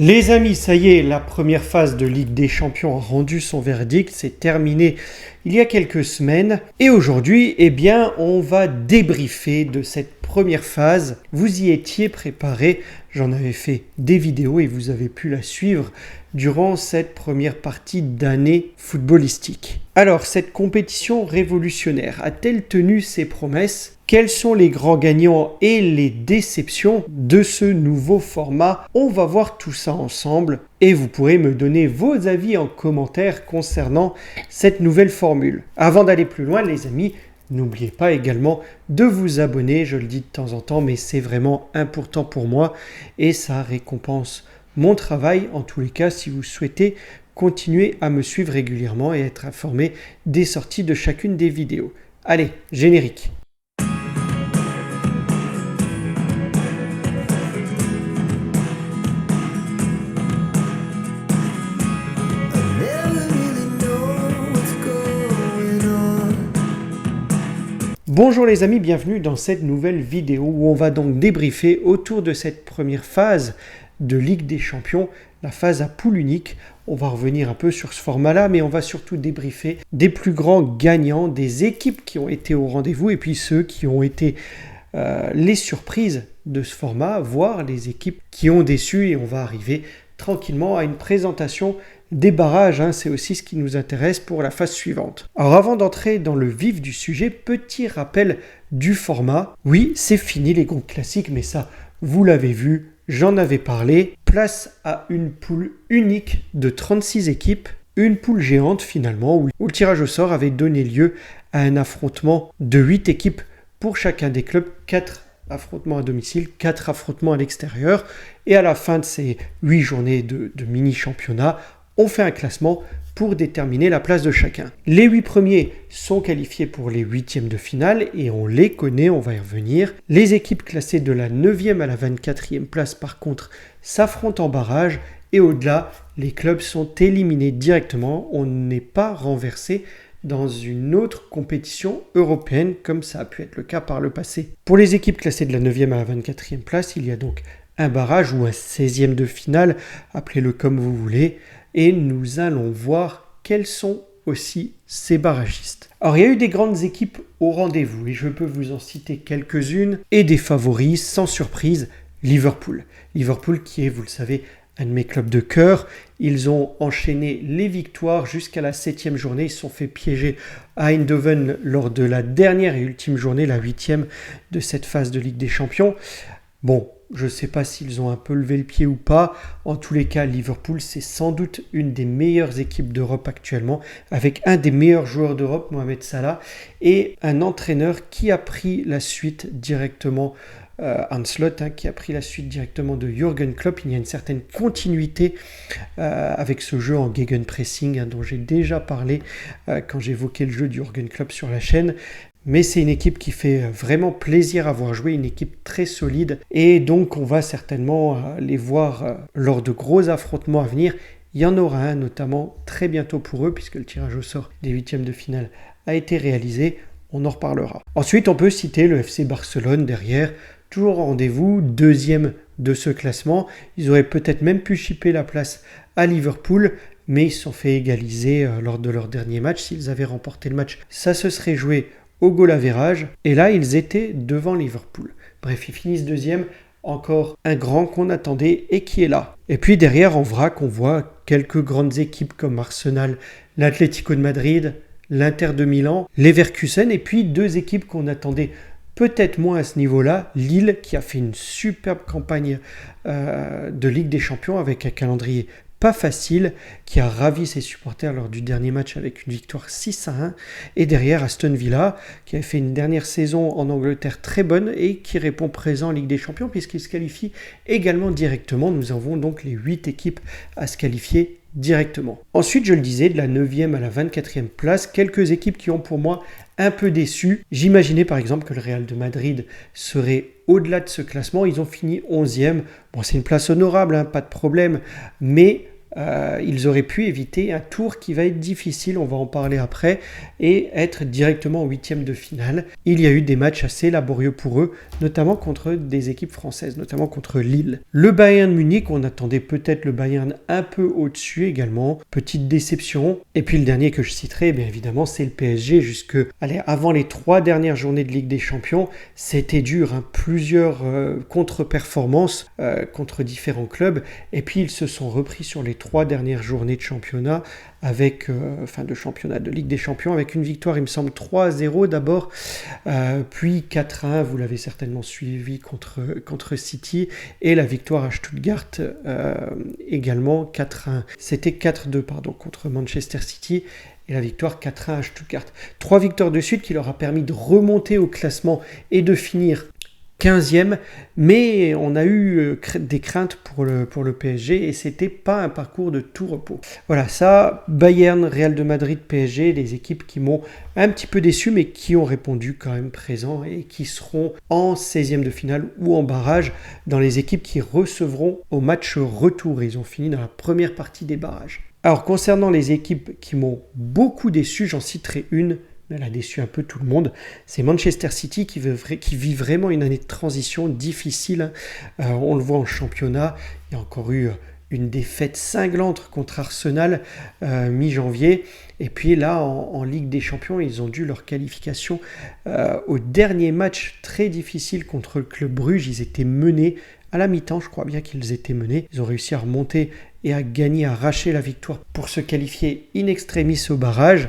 Les amis, ça y est, la première phase de Ligue des Champions a rendu son verdict, c'est terminé il y a quelques semaines. Et aujourd'hui, on va débriefer de cette première phase. Vous y étiez préparés, j'en avais fait des vidéos et vous avez pu la suivre durant cette première partie d'année footballistique. Alors, cette compétition révolutionnaire a-t-elle tenu ses promesses ? Quels sont les grands gagnants et les déceptions de ce nouveau format ? On va voir tout ça ensemble et vous pourrez me donner vos avis en commentaire concernant cette nouvelle formule. Avant d'aller plus loin, les amis, n'oubliez pas également de vous abonner, je le dis de temps en temps, mais c'est vraiment important pour moi et ça récompense mon travail. En tous les cas, si vous souhaitez continuer à me suivre régulièrement et être informé des sorties de chacune des vidéos. Allez, générique. Bonjour les amis, bienvenue dans cette nouvelle vidéo où on va donc débriefer autour de cette première phase de Ligue des Champions, la phase à poule unique. On va revenir un peu sur ce format-là, mais on va surtout débriefer des plus grands gagnants, des équipes qui ont été au rendez-vous et puis ceux qui ont été les surprises de ce format, voire les équipes qui ont déçu, et on va arriver tranquillement à une présentation des barrages, c'est aussi ce qui nous intéresse pour la phase suivante. Alors avant d'entrer dans le vif du sujet, petit rappel du format. Oui, c'est fini les groupes classiques, mais ça, vous l'avez vu, j'en avais parlé. Place à une poule unique de 36 équipes, une poule géante finalement, où le tirage au sort avait donné lieu à un affrontement de 8 équipes pour chacun des clubs, 4 affrontements à domicile, 4 affrontements à l'extérieur. Et à la fin de ces 8 journées de mini-championnat, on fait un classement pour déterminer la place de chacun. Les 8 premiers sont qualifiés pour les 8e de finale et on les connaît, on va y revenir. Les équipes classées de la 9e à la 24e place par contre s'affrontent en barrage et au-delà, les clubs sont éliminés directement. On n'est pas renversé dans une autre compétition européenne comme ça a pu être le cas par le passé. Pour les équipes classées de la 9e à la 24e place, il y a donc un barrage ou un 16e de finale, appelez-le comme vous voulez. Et nous allons voir quels sont aussi ces barragistes. Alors, il y a eu des grandes équipes au rendez-vous et je peux vous en citer quelques-unes et des favoris, sans surprise, Liverpool. Liverpool qui est, vous le savez, un de mes clubs de cœur. Ils ont enchaîné les victoires jusqu'à la 7e journée. Ils se sont fait piéger à Eindhoven lors de la dernière et ultime journée, la 8e de cette phase de Ligue des Champions. Bon, je ne sais pas s'ils ont un peu levé le pied ou pas. En tous les cas, Liverpool, c'est sans doute une des meilleures équipes d'Europe actuellement, avec un des meilleurs joueurs d'Europe, Mohamed Salah, et un entraîneur qui a pris la suite directement, Arne Slot, qui a pris la suite directement de Jürgen Klopp. Il y a une certaine continuité avec ce jeu en gegenpressing dont j'ai déjà parlé quand j'évoquais le jeu de Jürgen Klopp sur la chaîne. Mais c'est une équipe qui fait vraiment plaisir à voir jouer, une équipe très solide. Et donc, on va certainement les voir lors de gros affrontements à venir. Il y en aura un notamment très bientôt pour eux, puisque le tirage au sort des 8e de finale a été réalisé. On en reparlera. Ensuite, on peut citer le FC Barcelone derrière, toujours au rendez-vous, 2e de ce classement. Ils auraient peut-être même pu chipper la place à Liverpool, mais ils se sont fait égaliser lors de leur dernier match. S'ils avaient remporté le match, ça se serait joué au goal average, et là ils étaient devant Liverpool. Bref, ils finissent 2e, encore un grand qu'on attendait et qui est là. Et puis derrière en vrac, on voit quelques grandes équipes comme Arsenal, l'Atlético de Madrid, l'Inter de Milan, Leverkusen, et puis 2 équipes qu'on attendait peut-être moins à ce niveau-là, Lille qui a fait une superbe campagne de Ligue des Champions avec un calendrier pas facile, qui a ravi ses supporters lors du dernier match avec une victoire 6-1. Et derrière Aston Villa, qui a fait une dernière saison en Angleterre très bonne et qui répond présent en Ligue des Champions puisqu'il se qualifie également directement. Nous avons donc les 8 équipes à se qualifier directement. Ensuite, je le disais, de la 9e à la 24e place, quelques équipes qui ont pour moi un peu déçu. J'imaginais par exemple que le Real de Madrid serait au-delà de ce classement. Ils ont fini 11e. Bon, c'est une place honorable, pas de problème, mais ils auraient pu éviter un tour qui va être difficile, on va en parler après, et être directement en 8e de finale. Il y a eu des matchs assez laborieux pour eux, notamment contre des équipes françaises, notamment contre Lille. Le Bayern Munich, on attendait peut-être le Bayern un peu au-dessus également, petite déception. Et puis le dernier que je citerai, bien évidemment, c'est le PSG. Avant les 3 dernières journées de Ligue des Champions, c'était dur, hein, plusieurs contre-performances contre différents clubs. Et puis ils se sont repris sur les 3 dernières journées de championnat de Ligue des Champions, avec une victoire, il me semble, 3-0 d'abord, puis 4-1, vous l'avez certainement suivi, contre City, et la victoire à Stuttgart également 4-1. C'était 4-2, contre Manchester City, et la victoire 4-1 à Stuttgart. 3 victoires de suite qui leur a permis de remonter au classement et de finir 15e, mais on a eu des craintes pour le PSG et c'était pas un parcours de tout repos. Voilà, ça, Bayern, Real de Madrid, PSG, des équipes qui m'ont un petit peu déçu mais qui ont répondu quand même présent et qui seront en 16e de finale ou en barrage dans les équipes qui recevront au match retour. Ils ont fini dans la première partie des barrages. Alors, concernant les équipes qui m'ont beaucoup déçu, j'en citerai une. Elle a déçu un peu tout le monde. C'est Manchester City qui vit vraiment une année de transition difficile. On le voit en championnat. Il y a encore eu une défaite cinglante contre Arsenal mi-janvier. Et puis là, en Ligue des Champions, ils ont dû leur qualification au dernier match très difficile contre le Club Bruges. Ils étaient menés à la mi-temps, je crois bien qu'ils étaient menés. Ils ont réussi à remonter et à gagner, à arracher la victoire pour se qualifier in extremis au barrage.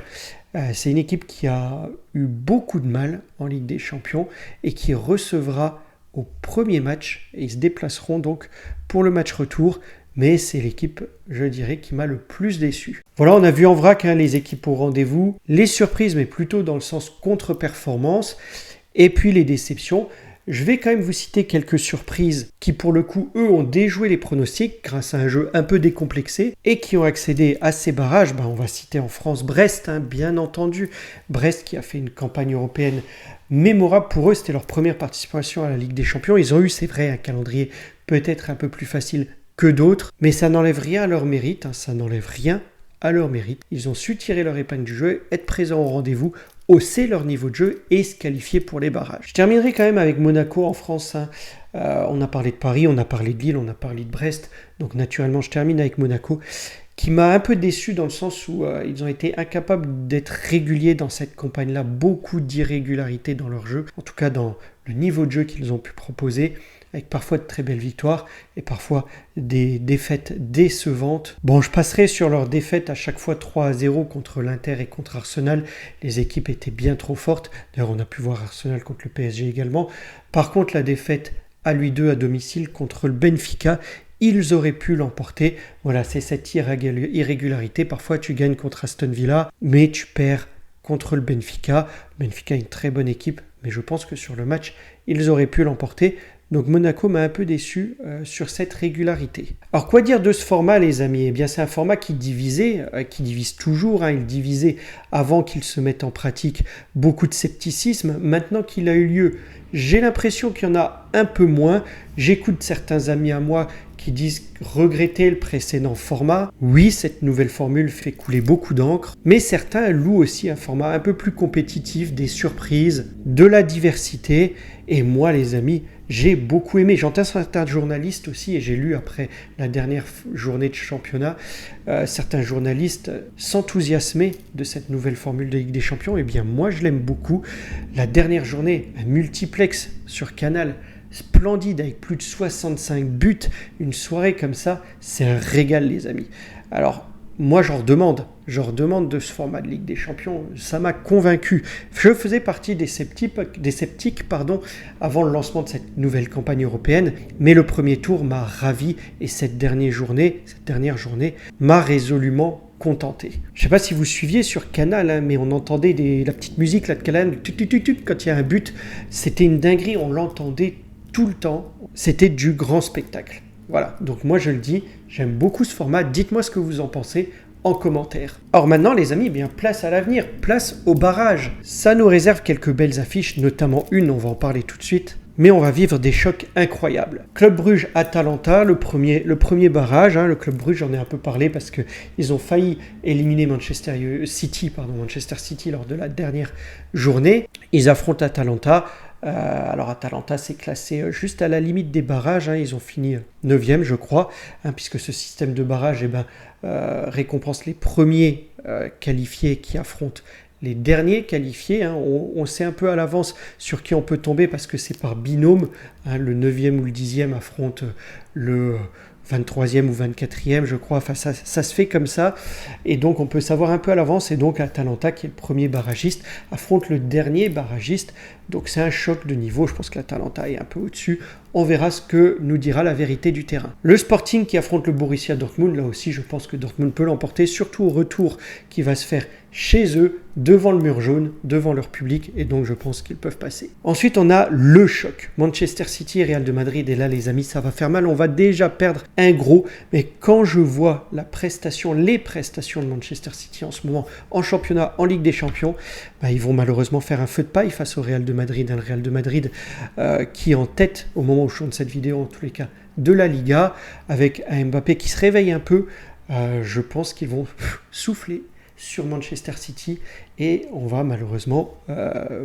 C'est une équipe qui a eu beaucoup de mal en Ligue des Champions et qui recevra au premier match, et ils se déplaceront donc pour le match retour, mais c'est l'équipe, je dirais, qui m'a le plus déçu. Voilà, on a vu en vrac les équipes au rendez-vous, les surprises, mais plutôt dans le sens contre-performance, et puis les déceptions. Je vais quand même vous citer quelques surprises qui, pour le coup, eux, ont déjoué les pronostics grâce à un jeu un peu décomplexé et qui ont accédé à ces barrages. On va citer en France Brest, bien entendu. Brest qui a fait une campagne européenne mémorable pour eux. C'était leur première participation à la Ligue des Champions. Ils ont eu, c'est vrai, un calendrier peut-être un peu plus facile que d'autres, mais ça n'enlève rien à leur mérite. Ça n'enlève rien à leur mérite. Ils ont su tirer leur épingle du jeu, être présents au rendez-vous, hausser leur niveau de jeu et se qualifier pour les barrages. Je terminerai quand même avec Monaco en France. On a parlé de Paris, on a parlé de Lille, on a parlé de Brest. Donc naturellement, je termine avec Monaco, qui m'a un peu déçu dans le sens où ils ont été incapables d'être réguliers dans cette campagne-là. Beaucoup d'irrégularités dans leur jeu, en tout cas dans le niveau de jeu qu'ils ont pu proposer, avec parfois de très belles victoires et parfois des défaites décevantes. Je passerai sur leurs défaites à chaque fois 3-0 contre l'Inter et contre Arsenal. Les équipes étaient bien trop fortes. D'ailleurs, on a pu voir Arsenal contre le PSG également. Par contre, la défaite à lui 2 à domicile contre le Benfica, ils auraient pu l'emporter. Voilà, c'est cette irrégularité. Parfois, tu gagnes contre Aston Villa, mais tu perds contre le Benfica. Le Benfica est une très bonne équipe, mais je pense que sur le match, ils auraient pu l'emporter. Donc Monaco m'a un peu déçu sur cette régularité. Alors quoi dire de ce format, les amis ? Eh bien c'est un format qui divise toujours. Il divisait avant qu'il se mette en pratique beaucoup de scepticisme. Maintenant qu'il a eu lieu, j'ai l'impression qu'il y en a un peu moins. J'écoute certains amis à moi qui disent regretter le précédent format. Oui, cette nouvelle formule fait couler beaucoup d'encre, mais certains louent aussi un format un peu plus compétitif, des surprises, de la diversité. Et moi, les amis, j'ai beaucoup aimé. J'entends certains journalistes aussi, et j'ai lu après la dernière journée de championnat, certains journalistes s'enthousiasmer de cette nouvelle formule de Ligue des Champions. Eh bien, moi, je l'aime beaucoup. La dernière journée, un multiplex sur Canal, splendide, avec plus de 65 buts, une soirée comme ça, c'est un régal, les amis. Alors, moi, j'en redemande de ce format de Ligue des Champions. Ça m'a convaincu. Je faisais partie des sceptiques, avant le lancement de cette nouvelle campagne européenne. Mais le premier tour m'a ravi et cette dernière journée m'a résolument contenté. Je ne sais pas si vous suiviez sur Canal, mais on entendait la petite musique là de Canal, quand il y a un but. C'était une dinguerie, on l'entendait tout le temps. C'était du grand spectacle. Voilà, donc moi je le dis, j'aime beaucoup ce format. Dites-moi ce que vous en pensez en commentaire. Or maintenant les amis, place à l'avenir, place au barrage. Ça nous réserve quelques belles affiches, notamment une, on va en parler tout de suite. mais on va vivre des chocs incroyables. Club Brugge-Atalanta, le premier barrage, le Club Brugge, j'en ai un peu parlé parce qu'ils ont failli éliminer Manchester City lors de la dernière journée. Ils affrontent Atalanta. Alors Atalanta s'est classé juste à la limite des barrages, ils ont fini 9e je crois, puisque ce système de barrage récompense les premiers qualifiés qui affrontent les derniers qualifiés. On sait un peu à l'avance sur qui on peut tomber parce que c'est par binôme, le 9e ou le 10e affronte le 23e ou 24e, je crois. Enfin, ça se fait comme ça. Et donc, on peut savoir un peu à l'avance. Et donc, Atalanta, qui est le premier barragiste, affronte le dernier barragiste. Donc, c'est un choc de niveau. Je pense qu'Atalanta est un peu au-dessus. On verra ce que nous dira la vérité du terrain. Le Sporting qui affronte le Borussia Dortmund. Là aussi, je pense que Dortmund peut l'emporter. Surtout au retour qui va se faire chez eux, devant le mur jaune, devant leur public. Et donc, je pense qu'ils peuvent passer. Ensuite, on a le choc. Manchester City et Real de Madrid. Et là, les amis, ça va faire mal. On va déjà perdre un gros. Mais quand je vois les prestations de Manchester City en ce moment, en championnat, en Ligue des Champions, ils vont malheureusement faire un feu de paille face au Real de Madrid. Le Real de Madrid qui est en tête, au moment où je tourne cette vidéo, en tous les cas, de la Liga, avec un Mbappé qui se réveille un peu. Je pense qu'ils vont souffler sur Manchester City et on va malheureusement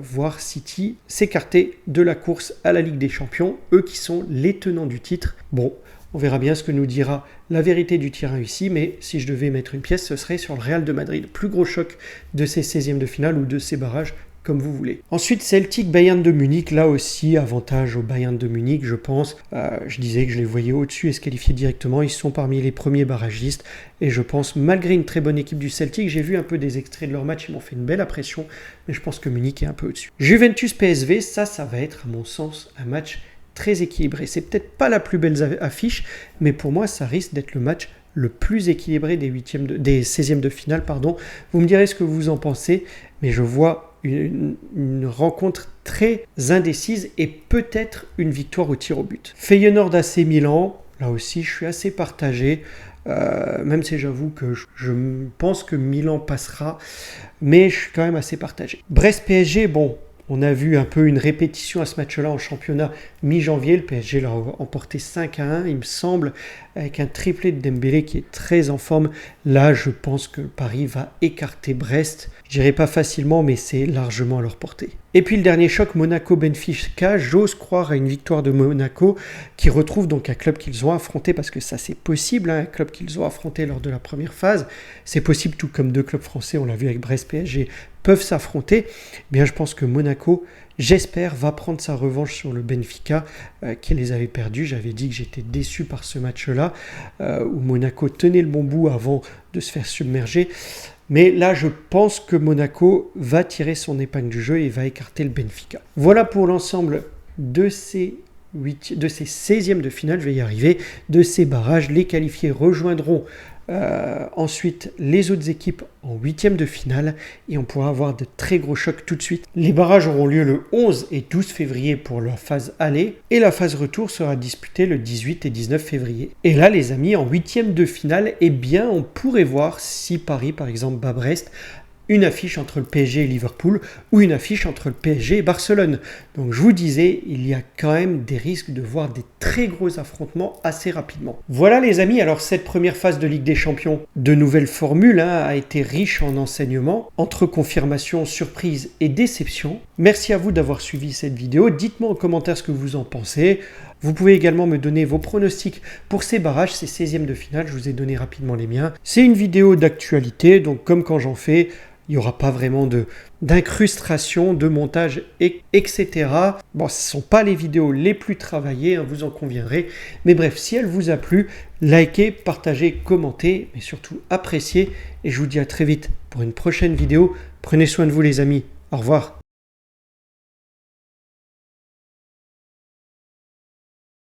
voir City s'écarter de la course à la Ligue des Champions, eux qui sont les tenants du titre. Bon, on verra bien ce que nous dira la vérité du terrain ici, mais si je devais mettre une pièce, ce serait sur le Real de Madrid. Plus gros choc de ces 16e de finale ou de ces barrages, comme vous voulez. Ensuite, Celtic, Bayern de Munich. Là aussi, avantage au Bayern de Munich, je pense. Je disais que je les voyais au-dessus et se qualifier directement. Ils sont parmi les premiers barragistes. Et je pense, malgré une très bonne équipe du Celtic, j'ai vu un peu des extraits de leur match. Ils m'ont fait une belle impression. Mais je pense que Munich est un peu au-dessus. Juventus-PSV, ça va être, à mon sens, un match très équilibré. C'est peut-être pas la plus belle affiche, mais pour moi, ça risque d'être le match le plus équilibré des 16e de finale. Vous me direz ce que vous en pensez, mais je vois une rencontre très indécise et peut-être une victoire au tir au but. Feyenoord AC Milan, là aussi je suis assez partagé, même si j'avoue que je pense que Milan passera, mais je suis quand même assez partagé. Brest PSG, bon, on a vu un peu une répétition à ce match-là en championnat mi-janvier. Le PSG l'a emporté 5-1, il me semble, avec un triplé de Dembélé qui est très en forme. Là, je pense que Paris va écarter Brest. Je dirais pas facilement, mais c'est largement à leur portée. Et puis le dernier choc, Monaco-Benfica. J'ose croire à une victoire de Monaco qui retrouve donc un club qu'ils ont affronté, parce que ça c'est possible, un club qu'ils ont affronté lors de la première phase. C'est possible, tout comme deux clubs français, on l'a vu avec Brest-PSG, peuvent s'affronter. Bien, je pense que Monaco, j'espère, va prendre sa revanche sur le Benfica qui les avait perdus. J'avais dit que j'étais déçu par ce match-là où Monaco tenait le bon bout avant de se faire submerger. Mais là, je pense que Monaco va tirer son épingle du jeu et va écarter le Benfica. Voilà pour l'ensemble de ces 16e de finale, je vais y arriver, de ces barrages. Les qualifiés rejoindront ensuite les autres équipes en 8e de finale et on pourra avoir de très gros chocs tout de suite. Les barrages auront lieu le 11 et 12 février pour la phase aller et la phase retour sera disputée le 18 et 19 février. Et là les amis, en 8e de finale, eh bien on pourrait voir, si Paris par exemple bat Brest, une affiche entre le PSG et Liverpool ou une affiche entre le PSG et Barcelone. Donc je vous disais, il y a quand même des risques de voir des très gros affrontements assez rapidement. Voilà les amis, alors cette première phase de Ligue des Champions de nouvelle formule a été riche en enseignements, entre confirmation, surprise et déception. Merci à vous d'avoir suivi cette vidéo, dites-moi en commentaire ce que vous en pensez. Vous pouvez également me donner vos pronostics pour ces barrages, ces 16e de finale, je vous ai donné rapidement les miens. C'est une vidéo d'actualité, donc comme quand j'en fais, il n'y aura pas vraiment d'incrustation, de montage, etc. Bon, ce ne sont pas les vidéos les plus travaillées, vous en conviendrez. Mais bref, si elle vous a plu, likez, partagez, commentez, mais surtout appréciez. Et je vous dis à très vite pour une prochaine vidéo. Prenez soin de vous les amis. Au revoir.